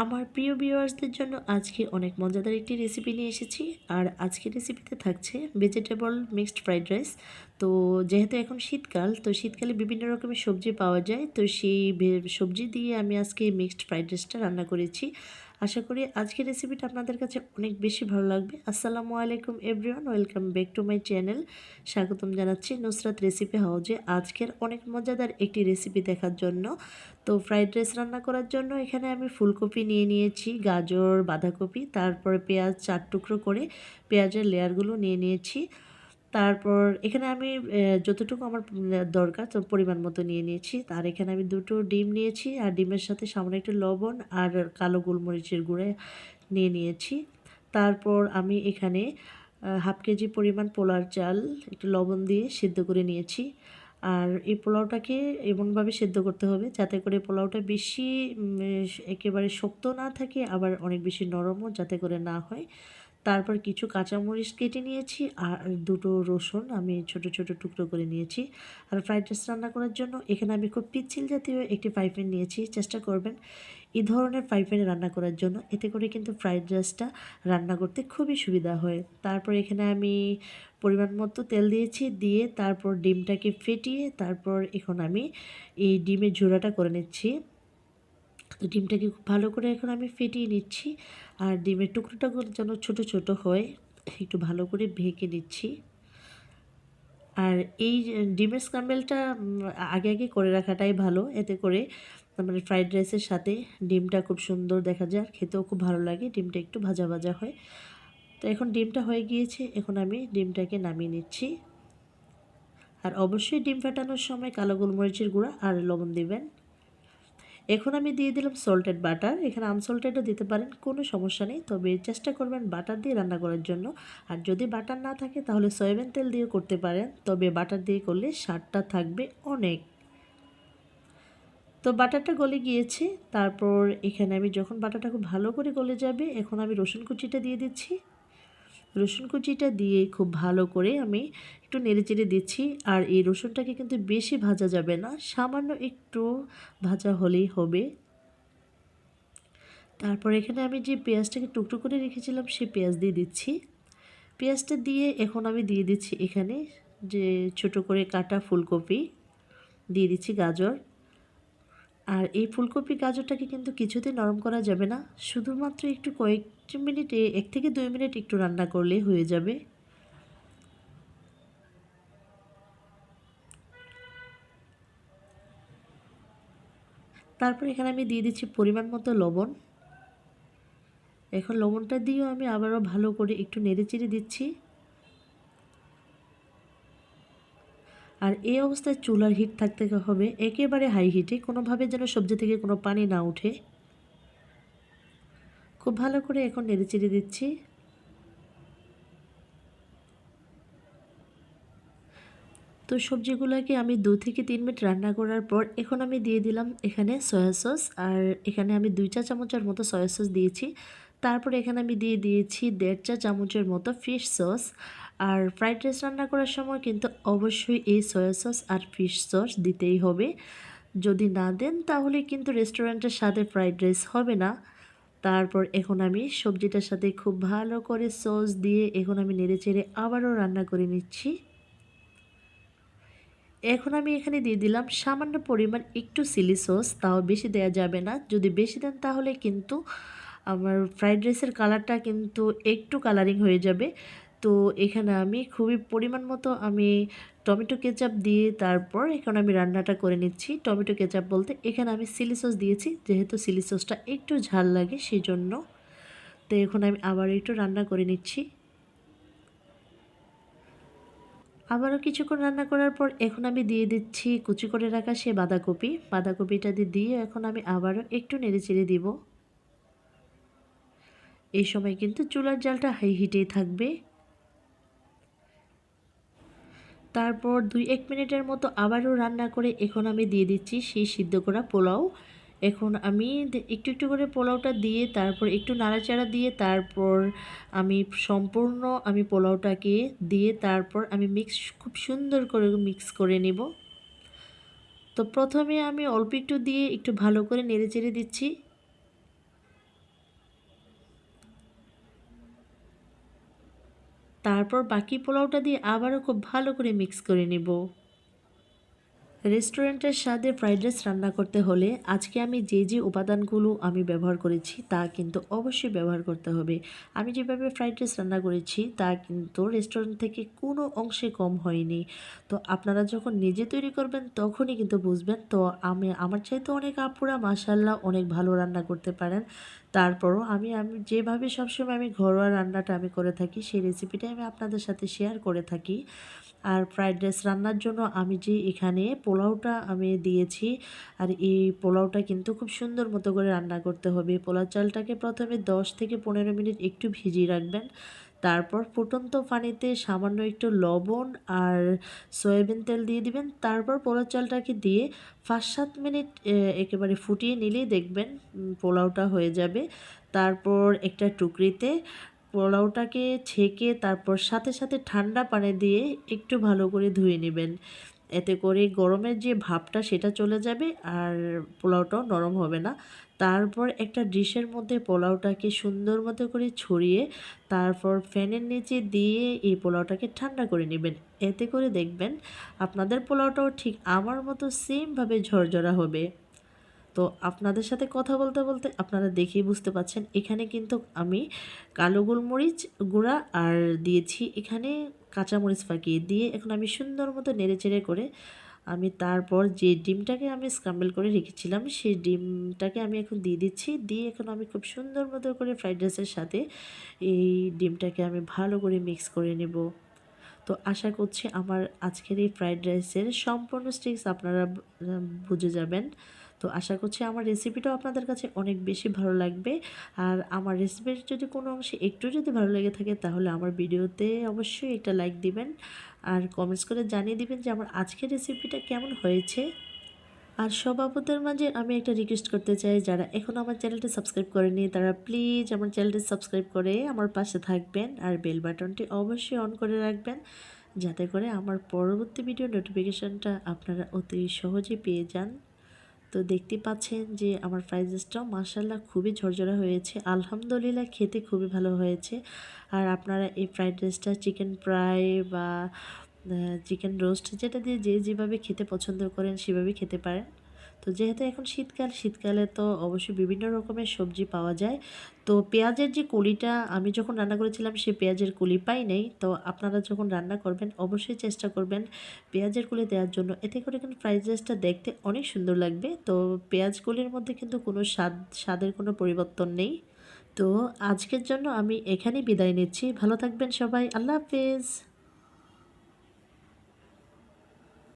আমার প্রিয় ভিউয়ার্সদের জন্য আজকে অনেক মজাদার একটি রেসিপি নিয়ে এসেছি। আর আজকের রেসিপিতে থাকছে ভেজিটেবল মিক্সড ফ্রাইড রাইস। তো যেহেতু এখন শীতকাল, তো শীতকালে বিভিন্ন রকমের সবজি পাওয়া যায়, তো সেই সবজি দিয়ে আমি আজকে মিক্সড ফ্রাইড রাইসটা রান্না করেছি। আশা করি আজকের রেসিপিটা আপনাদের কাছে অনেক বেশি ভালো লাগবে। আসসালামু আলাইকুম everyone, welcome back to my channel. স্বাগতম জানাচ্ছি নুসরাত রেসিপি হাউজে আজকের অনেক মজাদার একটি রেসিপি দেখার জন্য। তো ফ্রাইড রাইস রান্না করার জন্য এখানে আমি ফুলকপি নিয়ে নিয়েছি, গাজর, বাঁধাকপি, তারপরে পেঁয়াজ 4 টুকরো করে পেঁয়াজের লেয়ারগুলো নিয়ে নিয়েছি। তারপর এখানে আমি যতটুকু আমার দরকার তো পরিমাণ মতো নিয়ে নিয়েছি। আর এখানে আমি 2টো ডিম নিয়েছি, আর ডিমের সাথে সামান্য একটু লবণ আর কালো গোলমরিচের গুঁড়ো নিয়ে নিয়েছি। তারপর আমি এখানে হাফ কেজি পরিমাণ পোলার চাল একটু লবণ দিয়ে সিদ্ধ করে নিয়েছি। আর এই পোলাওটাকে এমনভাবে সেদ্ধ করতে হবে যাতে করে পোলাওটা বেশি একেবারে শক্ত না থাকে, আবার অনেক বেশি নরমও যাতে করে না হয়। তারপর কিছু কাঁচামরিচ কেটে নিয়েছি, আর 2টো রসুন আমি ছোট ছোট টুকরো করে নিয়েছি। আর ফ্রাইড রাইস রান্না করার জন্য এখানে আমি খুব পিচ্ছিল জাতীয় একটি ফ্রাই প্যান নিয়েছি। চেষ্টা করবেন এই ধরনের ফ্রাই প্যানে রান্না করার জন্য, এতে করে কিন্তু ফ্রাইড রাইসটা রান্না করতে খুবই সুবিধা হয়। তারপর এখানে আমি পরিমাণ মতো তেল দিয়েছি, দিয়ে তারপর ডিমটাকে ফেটিয়ে তারপর এখন আমি এই ডিমের ঝোড়াটা করে নিচ্ছি। তো ডিমটাকে খুব ভালো করে এখন আমি ফেটিয়ে নিচ্ছি। আর ডিমের টুকরোটা যেন ছোট ছোট হয়, একটু ভালো করে ভেঙে নিচ্ছি। আর এই ডিমের স্ক্র্যাম্বলটা আগে আগে করে রাখাটাই ভালো, এতে করে মানে ফ্রাইড রাইসের সাথে ডিমটা খুব সুন্দর দেখা যায়, আর খেতেও খুব ভালো লাগে, ডিমটা একটু ভাজা ভাজা হয়। তো এখন ডিমটা হয়ে গিয়েছে, এখন আমি ডিমটাকে নামিয়ে নিচ্ছি। আর অবশ্যই ডিম ফাটানোর সময় কালো গোলমরিচের গুঁড়া আর লবণ দিবেন। এখন আমি দিয়ে দিলাম সল্টেড বাটার, এখানে আনসল্টেডও দিতে পারেন, কোনো সমস্যা নেই, তবে চেষ্টা করবেন বাটার দিয়ে রান্না করার জন্য। আর যদি বাটার না থাকে তাহলে সয়াবিন তেল দিয়েও করতে পারেন, তবে বাটার দিয়ে করলে স্বাদটা থাকবে অনেক। তো বাটারটা গলে গিয়েছে, তারপর এখানে আমি যখন বাটারটা খুব ভালো করে গলে যাবে, এখন আমি রসুন কুচিটা দিয়ে দিচ্ছি। রসুন কুচিটা দিয়ে খুব ভালো করে আমি একটু নেড়েচেড়ে দিচ্ছি। আর এই রসুনটাকে কিন্তু বেশি ভাজা যাবে না, সামান্য একটু ভাজা হলেই হবে। তারপর এখানে আমি যে পেঁয়াজটাকে টুকরো করে রেখেছিলাম সেই পেঁয়াজ দিয়ে দিচ্ছি। পেঁয়াজটা দিয়ে এখন আমি দিয়ে দিচ্ছি এখানে যে ছোট করে কাটা ফুলকপি, দিয়ে দিচ্ছি গাজর। আর এই ফুলকপি গাজরটাকে কিন্তু কিছুতেই নরম করা যাবে না, শুধুমাত্র একটু কয়েক মিনিটে 1 থেকে 2 মিনিট একটু রান্না করলে হয়ে যাবে। তারপর এখানে আমি দিয়ে দিচ্ছি পরিমাণ মতো লবণ। এখন লবণটা দিয়েও আমি আবারও ভালো করে একটু নেড়েচেড়ে দিচ্ছি। আর এই অবস্থায় চুলার হিট থাকতে হবে একেবারে হাই হিটে, কোনোভাবে যেন সবজি থেকে কোনো পানি না ওঠে। খুব ভালো করে এখন নেড়েচেড়ে দিচ্ছি। তো সবজিগুলোকে আমি 2 থেকে 3 মিনিট রান্না করার পর এখন আমি দিয়ে দিলাম এখানে সয়া সস। আর এখানে আমি 2 চা চামচের মতো সয়া সস দিয়েছি। তারপর এখানে আমি দিয়ে দিয়েছি 1.5 চা চামচের মতো ফিশ সস। আর ফ্রাইড রাইস রান্না করার সময় কিন্তু অবশ্যই এই সয়া সস আর ফিশ সস দিতেই হবে। যদি না দেন তাহলে কিন্তু রেস্টুরেন্টের স্বাদে ফ্রাইড রাইস হবে না। তারপর এখন আমি সবজিটার সাথে খুব ভালো করে সস দিয়ে এখন আমি নেড়েচেড়ে আবারও রান্না করে নিচ্ছি। এখন আমি এখানে দিয়ে দিলাম সামান্য পরিমাণ একটু চিলি সস, তাও বেশি দেওয়া যাবে না, যদি বেশি দেন তাহলে কিন্তু আমার ফ্রাইড রাইসের কালারটা কিন্তু একটু কালারিং হয়ে যাবে। তো এখানে আমি খুবই পরিমাণ মতো আমি টমেটো কেচাপ দিয়ে তারপর এখন আমি রান্নাটা করে নিচ্ছি। টমেটো কেচাপ বলতে এখানে আমি চিলি সস দিয়েছি, যেহেতু চিলি সসটা একটু ঝাল লাগে সেই জন্য। তো এখন আমি আবার একটু রান্না করে নিচ্ছি। আবারও কিছুক্ষণ রান্না করার পর এখন আমি দিয়ে দিচ্ছি কুচি করে রাখা সে বাঁধাকপি। বাঁধাকপিটা দিয়ে এখন আমি আবারও একটু নেড়েচেড়ে দিব। এই সময় কিন্তু চুলার জালটা হাই হিটেই থাকবে। তারপর 2-1 মিনিটের মতো আবারও রান্না করে এখন আমি দিয়ে দিচ্ছি সেই সিদ্ধ করা পোলাও। এখন আমি একটু একটু করে পোলাওটা দিয়ে তারপর একটু নাড়াচাড়া দিয়ে তারপর আমি সম্পূর্ণ আমি পোলাওটাকে দিয়ে তারপর আমি খুব সুন্দর করে মিক্স করে নেব। তো প্রথমে আমি অল্প একটু দিয়ে একটু ভালো করে নেড়েচেড়ে দিচ্ছি। তারপর বাকি পোলাওটা দিয়ে আবারও খুব ভালো করে মিক্স করে নেব। রেস্টুরেন্টের স্বাদে ফ্রাইড রাইস রান্না করতে হলে আজকে আমি যে উপাদানগুলো আমি ব্যবহার করেছি তা কিন্তু অবশ্যই ব্যবহার করতে হবে। আমি যেভাবে ফ্রাইড রাইস রান্না করেছি তা কিন্তু রেস্টুরেন্ট থেকে কোনো অংশে কম হয়নি। তো আপনারা যখন নিজে তৈরি করবেন তখনই কিন্তু বুঝবেন। তো আমার চাইতে অনেক আপুরা মাশাআল্লাহ অনেক ভালো রান্না করতে পারেন। তারপরও আমি যেভাবে সবসময় আমি ঘরোয়া রান্নাটা আমি করে থাকি সেই রেসিপিটাই আমি আপনাদের সাথে শেয়ার করে থাকি। আর ফ্রাইড রাইস রান্নার জন্য আমি যে এখানে পোলাওটা আমি দিয়েছি, আর এই পোলাওটা কিন্তু খুব সুন্দর মতো করে রান্না করতে হবে। পোলাও চালটাকে প্রথমে 10 থেকে 15 মিনিট একটু ভিজিয়ে রাখবেন। তারপর ফুটন্ত পানিতে সামান্য একটু লবণ আর সয়াবিন তেল দিয়ে দিবেন। তারপর পোলাও চালটাকে দিয়ে 5-7 মিনিট একেবারে ফুটিয়ে নিলেই দেখবেন পোলাওটা হয়ে যাবে। তারপর একটা টুকরিতে পোলাওটাকে ছেঁকে তারপর সাথে সাথে ঠান্ডা পানি দিয়ে একটু ভালো করে ধুয়ে নেবেন। এতে করে গরমের যে ভাবটা সেটা চলে যাবে আর পোলাওটাও নরম হবে না। তারপর একটা ডিশের মধ্যে পোলাওটাকে সুন্দর মতো করে ছড়িয়ে তারপর ফ্যানের নিচে দিয়ে এই পোলাওটাকে ঠান্ডা করে নেবেন। এতে করে দেখবেন আপনাদের পোলাওটাও ঠিক আমার মতো সেমভাবে ঝরঝরা হবে। তো আপনাদের সাথে কথা বলতে বলতে আপনারা দেখেই বুঝতে পাচ্ছেন এখানে কিন্তু আমি কালো গোলমরিচ গুঁড়া আর দিয়েছি এখানে কাঁচামরিচ পাকিয়ে দিয়ে এখন আমি সুন্দর মতো নেড়েচেড়ে করে আমি তারপর যে ডিমটাকে আমি স্ক্রাম্বল করে রেখেছিলাম সেই ডিমটাকে আমি এখন দিয়ে দিচ্ছি। দিয়ে এখন আমি খুব সুন্দর মতো করে ফ্রাইড রাইসের সাথে এই ডিমটাকে আমি ভালো করে মিক্স করে নেব। তো আশা করছি আমার আজকের এই ফ্রাইড রাইসের সম্পূর্ণ স্টেপস আপনারা বুঝে যাবেন। তো আশা করছি আমার রেসিপিটাও আপনাদের কাছে অনেক বেশি ভালো লাগবে। আর আমার রেসিপির যদি কোনো অংশে একটু যদি ভালো লেগে থাকে তাহলে আমার ভিডিওতে অবশ্যই একটা লাইক দিবেন আর কমেন্টস করে জানিয়ে দিবেন যে আমার আজকের রেসিপিটা কেমন হয়েছে। আর সব আপুদের মাঝে আমি একটা রিকোয়েস্ট করতে চাই, যারা এখনও আমার চ্যানেলটি সাবস্ক্রাইব করেনি তারা প্লিজ আমার চ্যানেলটি সাবস্ক্রাইব করে আমার পাশে থাকবেন আর বেল বাটনটি অবশ্যই অন করে রাখবেন, যাতে করে আমার পরবর্তী ভিডিও নোটিফিকেশনটা আপনারা অতি সহজে পেয়ে যান। তো দেখতে পাচ্ছেন যে আমার ফ্রাইড রাইসটাও মাশাআল্লাহ খুবই ঝরঝরা হয়েছে, আলহামদুলিল্লাহ খেতে খুবই ভালো হয়েছে। আর আপনারা এই ফ্রাইড রাইসটা চিকেন ফ্রাই বা চিকেন রোস্ট যেটা দিয়ে যে যেভাবে খেতে পছন্দ করেন সেভাবে খেতে পারেন। তো যেহেতু এখন শীতকালে তো অবশ্যই বিভিন্ন রকমের সবজি পাওয়া যায়। তো পেঁয়াজের যে কলিটা আমি যখন রান্না করেছিলাম সে পেঁয়াজের কলি পাই নাই। তো আপনারা যখন রান্না করবেন অবশ্যই চেষ্টা করবেন পেঁয়াজের কলি দেওয়ার জন্য। এতে করে কিন্তু ফ্রাইড রাইসটা দেখতে অনেক সুন্দর লাগবে। তো পেঁয়াজ কলির মধ্যে কিন্তু কোনো স্বাদের কোনো পরিবর্তন নেই। তো আজকের জন্য আমি এখানেই বিদায় নিচ্ছি। ভালো থাকবেন সবাই। আল্লাহ হাফেজ।